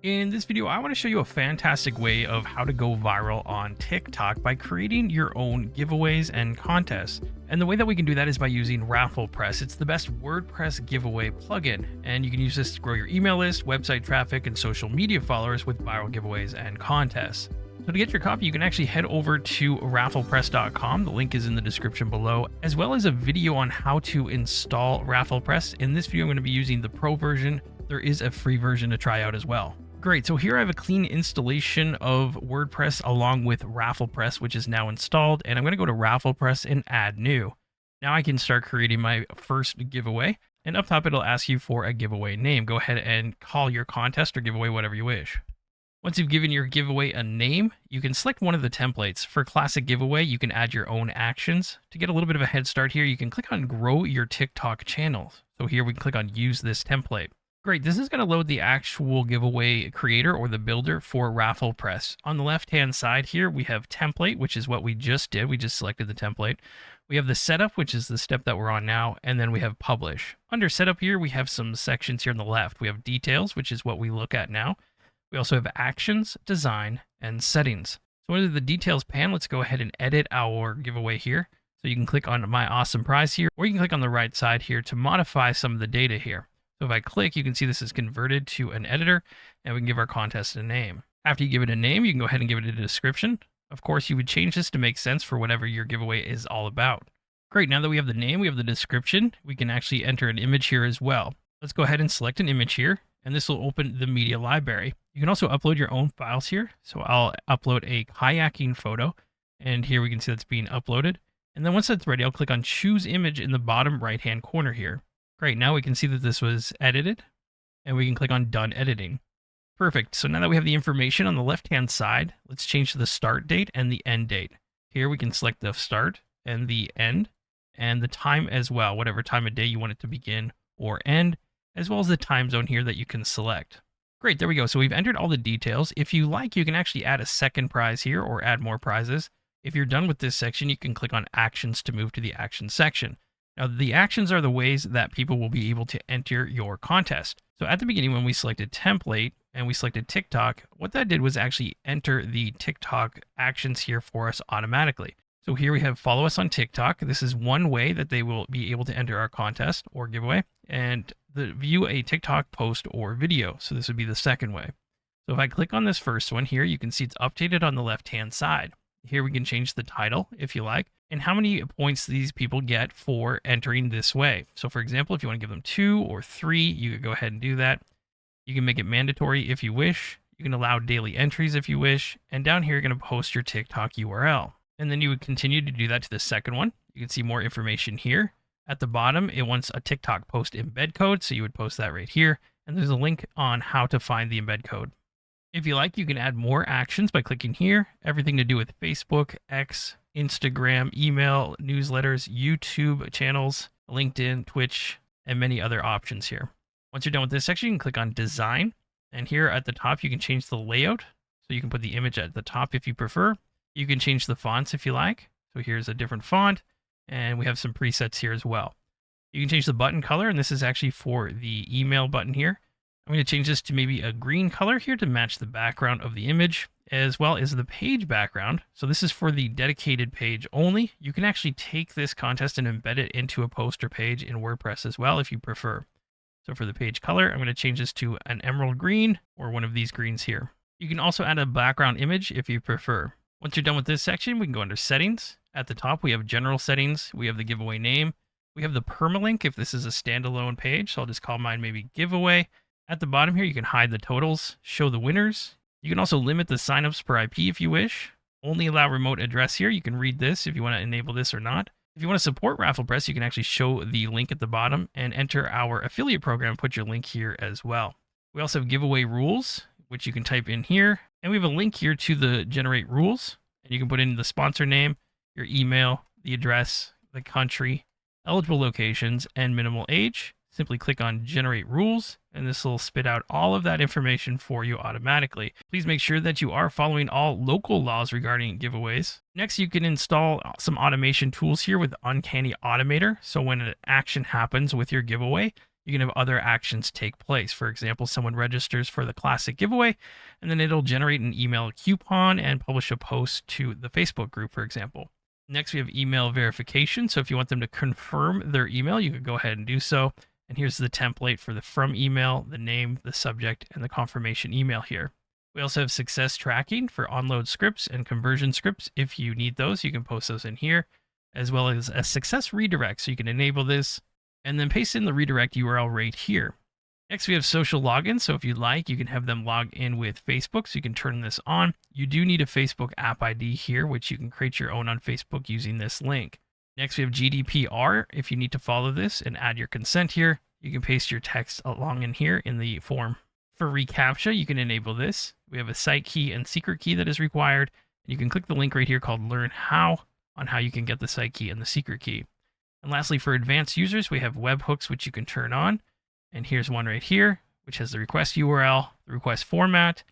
In this video, I want to show you a fantastic way of how to go viral on TikTok by creating your own giveaways and contests. And the way that we can do that is by using RafflePress. It's the best WordPress giveaway plugin, and you can use this to grow your email list, website traffic, and social media followers with viral giveaways and contests. So to get your copy, you can actually head over to RafflePress.com. The link is in the description below, as well as a video on how to install RafflePress. In this video, I'm going to be using the Pro version. There is a free version to try out as well. Great, so here I have a clean installation of WordPress along with RafflePress, which is now installed, and I'm going to go to RafflePress and add new. Now I can start creating my first giveaway, and up top it'll ask you for a giveaway name. Go ahead and call your contest or giveaway whatever you wish. Once you've given your giveaway a name, you can select one of the templates. For classic giveaway, you can add your own actions. To get a little bit of a head start here, you can click on grow your TikTok channel. So here we can click on use this template. Great, this is going to load the actual giveaway creator or the builder for RafflePress. On the left-hand side here, we have template, which is what we just did. We just selected the template. We have the setup, which is the step that we're on now, and then we have publish. Under setup here, we have some sections here on the left. We have details, which is what we look at now. We also have actions, design, and settings. So under the details pane, let's go ahead and edit our giveaway here. So you can click on my awesome prize here, or you can click on the right side here to modify some of the data here. So if I click, you can see this is converted to an editor, and we can give our contest a name. After you give it a name, you can go ahead and give it a description. Of course, you would change this to make sense for whatever your giveaway is all about. Great, now that we have the name, we have the description, we can actually enter an image here as well. Let's go ahead and select an image here, and this will open the media library. You can also upload your own files here. So I'll upload a kayaking photo, and here we can see that's being uploaded. And then once that's ready, I'll click on choose image in the bottom right-hand corner here. Great, now we can see that this was edited, and we can click on Done Editing. Perfect, so now that we have the information on the left-hand side, let's change the start date and the end date. Here we can select the start and the end, and the time as well, whatever time of day you want it to begin or end, as well as the time zone here that you can select. Great, there we go, so we've entered all the details. If you like, you can actually add a second prize here or add more prizes. If you're done with this section, you can click on Actions to move to the Action section. Now, the actions are the ways that people will be able to enter your contest. So at the beginning, when we selected template and we selected TikTok, what that did was actually enter the TikTok actions here for us automatically. So here we have follow us on TikTok. This is one way that they will be able to enter our contest or giveaway, and view a TikTok post or video. So this would be the second way. So if I click on this first one here, you can see it's updated on the left-hand side. Here we can change the title if you like, and how many points these people get for entering this way. So for example, if you want to give them 2 or 3, you could go ahead and do that. You can make it mandatory if you wish. You can allow daily entries if you wish. And down here, you're going to post your TikTok URL. And then you would continue to do that to the second one. You can see more information here. At the bottom, it wants a TikTok post embed code. So you would post that right here. And there's a link on how to find the embed code. If you like, you can add more actions by clicking here. Everything to do with Facebook, X, Instagram, email, newsletters, YouTube channels, LinkedIn, Twitch, and many other options here. Once you're done with this section, you can click on Design. And here at the top, you can change the layout. So you can put the image at the top if you prefer. You can change the fonts if you like. So here's a different font. And we have some presets here as well. You can change the button color, and this is actually for the email button here. I'm going to change this to maybe a green color here to match the background of the image, as well as the page background. So this is for the dedicated page only. You can actually take this contest and embed it into a poster page in WordPress as well if you prefer. So for the page color, I'm going to change this to an emerald green or one of these greens here. You can also add a background image if you prefer. Once you're done with this section, we can go under settings. At the top, we have general settings. We have the giveaway name. We have the permalink if this is a standalone page. So I'll just call mine maybe giveaway. At the bottom here, you can hide the totals, show the winners. You can also limit the signups per IP if you wish. Only allow remote address here. You can read this if you want to enable this or not. If you want to support RafflePress, you can actually show the link at the bottom and enter our affiliate program. Put your link here as well. We also have giveaway rules, which you can type in here. And we have a link here to the generate rules. And you can put in the sponsor name, your email, the address, the country, eligible locations, and minimal age. Simply click on Generate Rules, and this will spit out all of that information for you automatically. Please make sure that you are following all local laws regarding giveaways. Next, you can install some automation tools here with Uncanny Automator. So when an action happens with your giveaway, you can have other actions take place. For example, someone registers for the classic giveaway, and then it'll generate an email coupon and publish a post to the Facebook group, for example. Next, we have email verification. So if you want them to confirm their email, you can go ahead and do so. And here's the template for the from email, the name, the subject, and the confirmation email here. We also have success tracking for onload scripts and conversion scripts. If you need those, you can post those in here, as well as a success redirect. So you can enable this and then paste in the redirect URL right here. Next, we have social login. So if you'd like, you can have them log in with Facebook. So you can turn this on. You do need a Facebook app ID here, which you can create your own on Facebook using this link. Next, we have GDPR. If you need to follow this and add your consent here, you can paste your text along in here in the form. For reCAPTCHA, you can enable this. We have a site key and secret key that is required. You can click the link right here called Learn How on how you can get the site key and the secret key. And lastly, for advanced users, we have webhooks, which you can turn on. And here's one right here, which has the request URL, the request format.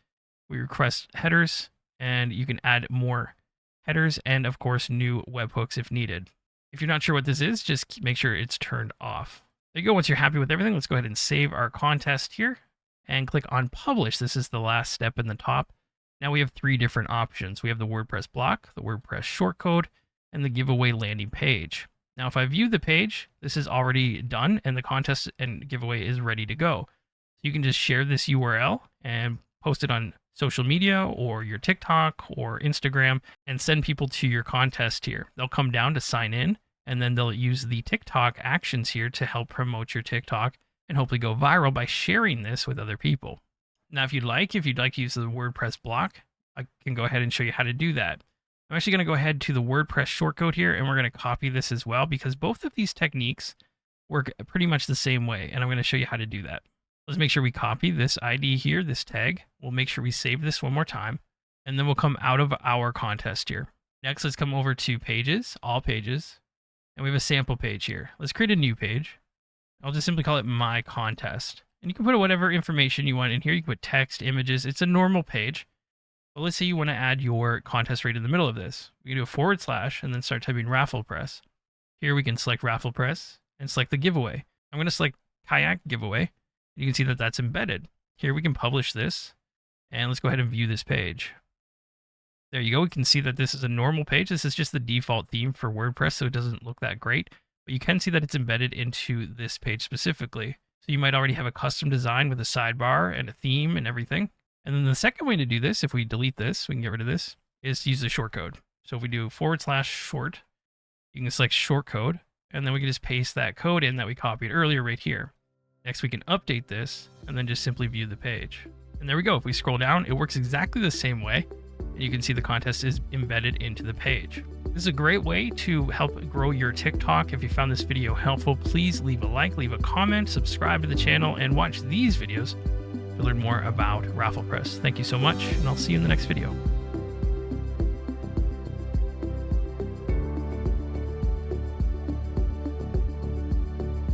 We request headers, and you can add more headers and, of course, new webhooks if needed. If you're not sure what this is, just make sure it's turned off. There you go. Once you're happy with everything, let's go ahead and save our contest here and click on Publish. This is the last step in the top. Now we have 3 different options. We have the WordPress block, the WordPress shortcode, and the giveaway landing page. Now, if I view the page, this is already done and the contest and giveaway is ready to go. So you can just share this URL and post it on social media or your TikTok or Instagram and send people to your contest here. They'll come down to sign in, and then they'll use the TikTok actions here to help promote your TikTok and hopefully go viral by sharing this with other people. Now, if you'd like to use the WordPress block, I can go ahead and show you how to do that. I'm actually going to go ahead to the WordPress shortcode here, and we're going to copy this as well because both of these techniques work pretty much the same way, and I'm going to show you how to do that. Let's make sure we copy this ID here, this tag. We'll make sure we save this one more time, and then we'll come out of our contest here. Next, let's come over to Pages, All Pages, and we have a sample page here. Let's create a new page. I'll just simply call it My Contest. And you can put whatever information you want in here. You can put text, images. It's a normal page. But let's say you want to add your contest right in the middle of this. We can do a / and then start typing RafflePress. Here we can select RafflePress and select the giveaway. I'm going to select Kayak Giveaway. You can see that that's embedded. Here we can publish this. And let's go ahead and view this page. There you go. We can see that this is a normal page. This is just the default theme for WordPress, so it doesn't look that great. But you can see that it's embedded into this page specifically. So you might already have a custom design with a sidebar and a theme and everything. And then the second way to do this, if we delete this, we can get rid of this, is to use the shortcode. So if we do / short, you can select shortcode, and then we can just paste that code in that we copied earlier right here. Next, we can update this, and then just simply view the page. And there we go. If we scroll down, it works exactly the same way. And you can see the contest is embedded into the page. This is a great way to help grow your TikTok. If you found this video helpful, please leave a like, leave a comment, subscribe to the channel, and watch these videos to learn more about RafflePress. Thank you so much, and I'll see you in the next video.